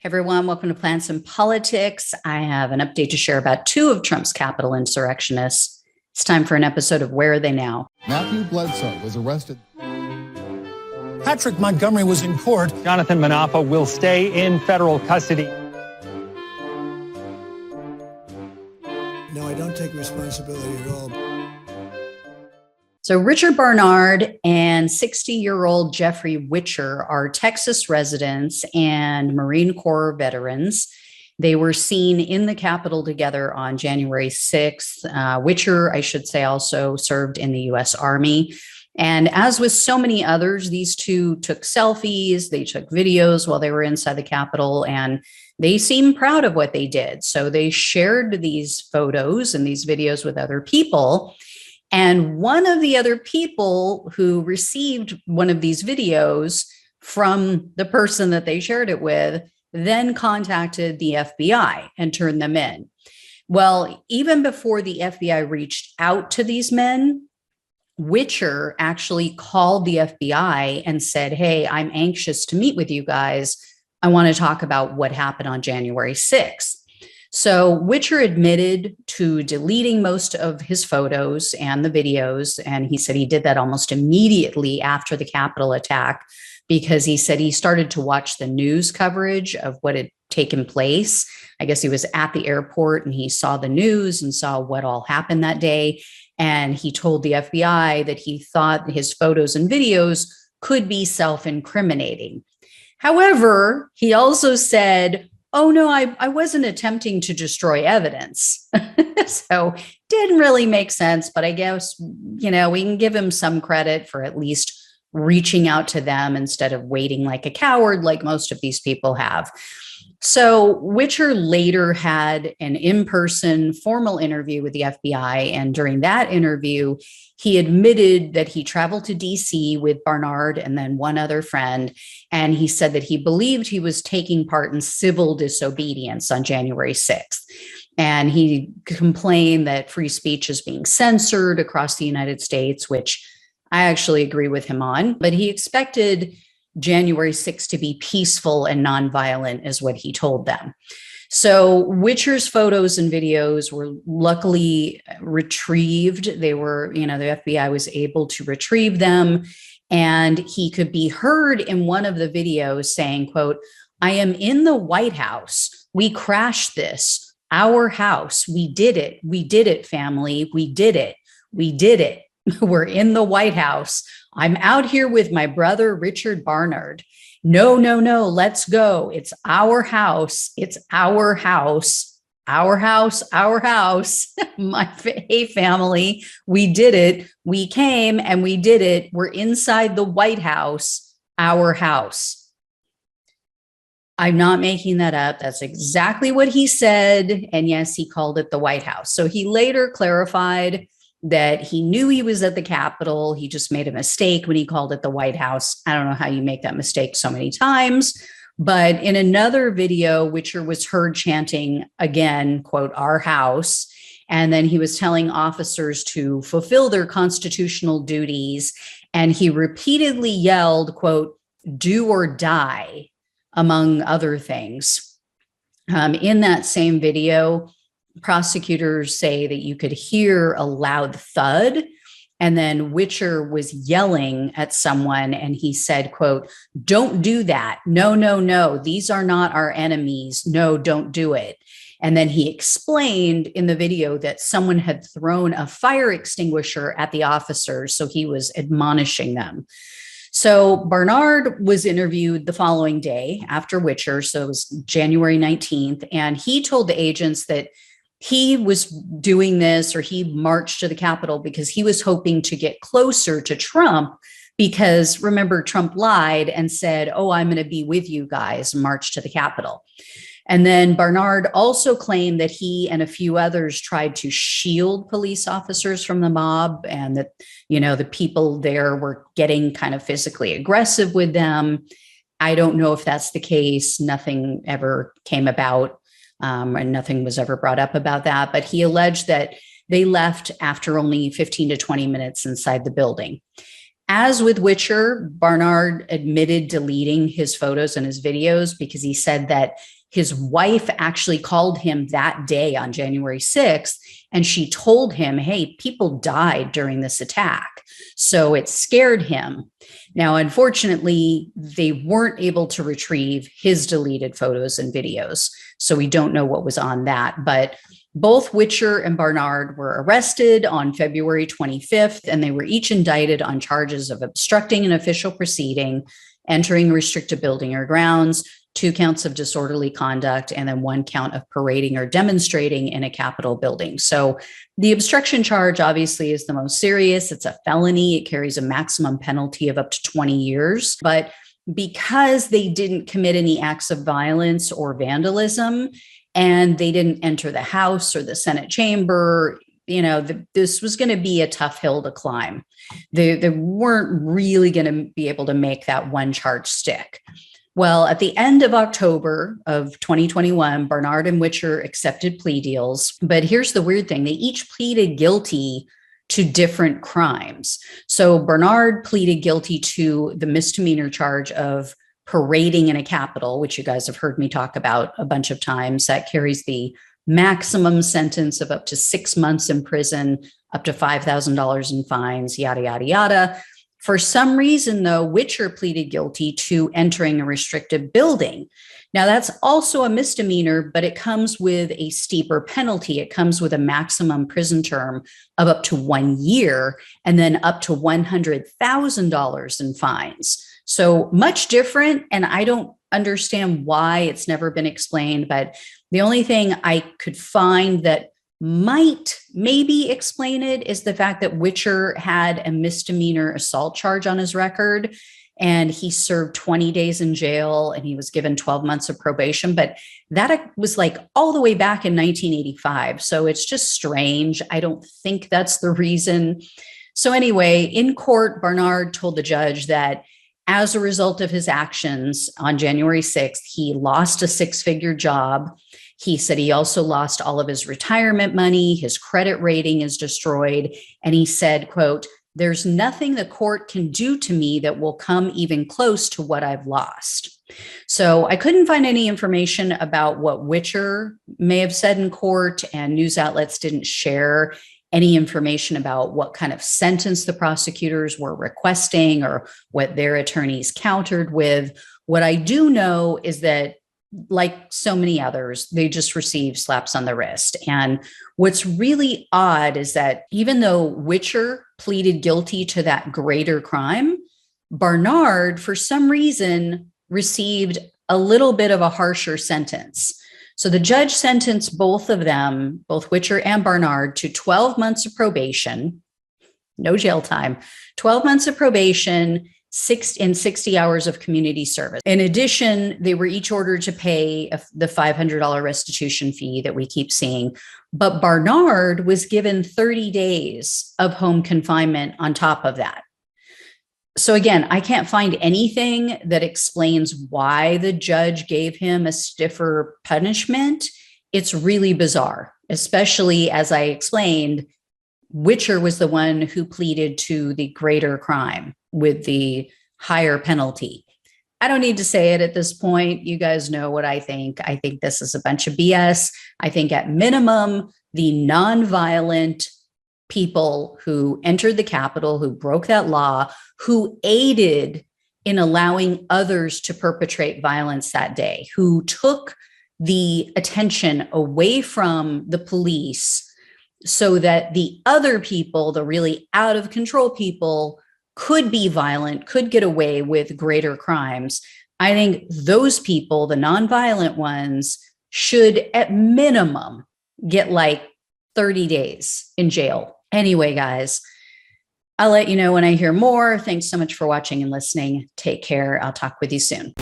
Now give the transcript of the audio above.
Everyone, welcome to Plants and Politics. I have an update to share about two of Trump's Capitol insurrectionists. It's time for an episode of Where Are They Now? Matthew Bledsoe was arrested. Patrick Montgomery was in court. Jonathan Manapa will stay in federal custody. No, I don't take responsibility at all. So Richard Barnard and 60-year-old Jeffrey Witcher are Texas residents and Marine Corps veterans. They were seen in the Capitol together on January 6th. Witcher, I should say, also served in the U.S. Army. And as with so many others, these two took selfies, they took videos while they were inside the Capitol, and they seemed proud of what they did. So they shared these photos and these videos with other people. And one of the other people who received one of these videos from the person that they shared it with then contacted the FBI and turned them in. Well, even before the FBI reached out to these men, Witcher actually called the FBI and said, "Hey, I'm anxious to meet with you guys. I want to talk about what happened on January 6th. So Witcher admitted to deleting most of his photos and the videos. And he said he did that almost immediately after the Capitol attack, because he said he started to watch the news coverage of what had taken place. I guess he was at the airport and he saw the news and saw what all happened that day. And he told the FBI that he thought his photos and videos could be self-incriminating. However, he also said, "Oh, no, I wasn't attempting to destroy evidence." So didn't really make sense, but I guess, we can give him some credit for at least reaching out to them instead of waiting like a coward, like most of these people have. So Witcher later had an in-person formal interview with the FBI. And during that interview, he admitted that he traveled to DC with Barnard and then one other friend. And he said that he believed he was taking part in civil disobedience on January 6th. And he complained that free speech is being censored across the United States, which I actually agree with him on. But he expected January 6th to be peaceful and nonviolent, is what he told them. So Witcher's photos and videos were luckily retrieved. They were, the FBI was able to retrieve them, and he could be heard in one of the videos saying, quote, "I am in the White House. We crashed this. Our house. We did it. We did it, family. We did it. We did it. We're in the White House. I'm out here with my brother, Richard Barnard. No, let's go. It's our house. It's our house. Our house, our house. Hey, family, we did it. We came and we did it. We're inside the White House, our house." I'm not making that up. That's exactly what he said. And yes, he called it the White House. So he later clarified that he knew he was at the Capitol. He just made a mistake when he called it the White House. I don't know how you make that mistake so many times. But in another video, Witcher was heard chanting again, quote, "our house." And then he was telling officers to fulfill their constitutional duties. And he repeatedly yelled, quote, "do or die," among other things. In that same video, prosecutors say that you could hear a loud thud, and then Witcher was yelling at someone and he said, quote, "don't do that. No. These are not our enemies. No, don't do it." And then he explained in the video that someone had thrown a fire extinguisher at the officers, so he was admonishing them. So Barnard was interviewed the following day after Witcher, so it was January 19th, and he told the agents that he was doing this, or he marched to the Capitol because he was hoping to get closer to Trump, because remember, Trump lied and said, "Oh, I'm going to be with you guys," and marched to the Capitol. And then Barnard also claimed that he and a few others tried to shield police officers from the mob, and that, the people there were getting kind of physically aggressive with them. I don't know if that's the case. Nothing ever came about. And nothing was ever brought up about that. But he alleged that they left after only 15 to 20 minutes inside the building. As with Witcher, Barnard admitted deleting his photos and his videos because he said that his wife actually called him that day on January 6th, and she told him, hey, people died during this attack. So it scared him. Now, unfortunately, they weren't able to retrieve his deleted photos and videos. So we don't know what was on that. But both Witcher and Barnard were arrested on February 25th, and they were each indicted on charges of obstructing an official proceeding, entering a restricted building or grounds, 2 counts of disorderly conduct, and then 1 count of parading or demonstrating in a Capitol building. So the obstruction charge obviously is the most serious. It's a felony. It carries a maximum penalty of up to 20 years. But because they didn't commit any acts of violence or vandalism, and they didn't enter the House or the Senate chamber, this was going to be a tough hill to climb. They weren't really going to be able to make that one charge stick. Well, at the end of October of 2021, Barnard and Witcher accepted plea deals. But here's the weird thing. They each pleaded guilty to different crimes. So Barnard pleaded guilty to the misdemeanor charge of parading in a Capitol, which you guys have heard me talk about a bunch of times. That carries the maximum sentence of up to 6 months in prison, up to $5,000 in fines, yada, yada, yada. For some reason, though, Witcher pleaded guilty to entering a restricted building. Now, that's also a misdemeanor, but it comes with a steeper penalty. It comes with a maximum prison term of up to 1 year and then up to $100,000 in fines. So much different, and I don't understand why. It's never been explained, but the only thing I could find that might maybe explain it is the fact that Witcher had a misdemeanor assault charge on his record, and he served 20 days in jail and he was given 12 months of probation. But that was like all the way back in 1985. So it's just strange. I don't think that's the reason. So anyway, in court, Barnard told the judge that as a result of his actions on January 6th, he lost a 6-figure job. He said he also lost all of his retirement money. His credit rating is destroyed. And he said, quote, "There's nothing the court can do to me that will come even close to what I've lost." So I couldn't find any information about what Witcher may have said in court, and news outlets didn't share any information about what kind of sentence the prosecutors were requesting or what their attorneys countered with. What I do know is that, like so many others, they just received slaps on the wrist. And what's really odd is that even though Witcher pleaded guilty to that greater crime, Barnard, for some reason, received a little bit of a harsher sentence. So the judge sentenced both of them, both Witcher and Barnard, to 12 months of probation, no jail time, 12 months of probation, 60 hours of community service. In addition, they were each ordered to pay the $500 restitution fee that we keep seeing. But Barnard was given 30 days of home confinement on top of that. So again, I can't find anything that explains why the judge gave him a stiffer punishment. It's really bizarre, especially as I explained, Witcher was the one who pleaded to the greater crime with the higher penalty. I don't need to say it at this point. You guys know what I think. I think this is a bunch of BS. I think at minimum, the nonviolent people who entered the Capitol, who broke that law, who aided in allowing others to perpetrate violence that day, who took the attention away from the police so that the other people, the really out of control people, could be violent, could get away with greater crimes. I think those people, the nonviolent ones, should at minimum get like 30 days in jail. Anyway, guys, I'll let you know when I hear more. Thanks so much for watching and listening. Take care. I'll talk with you soon.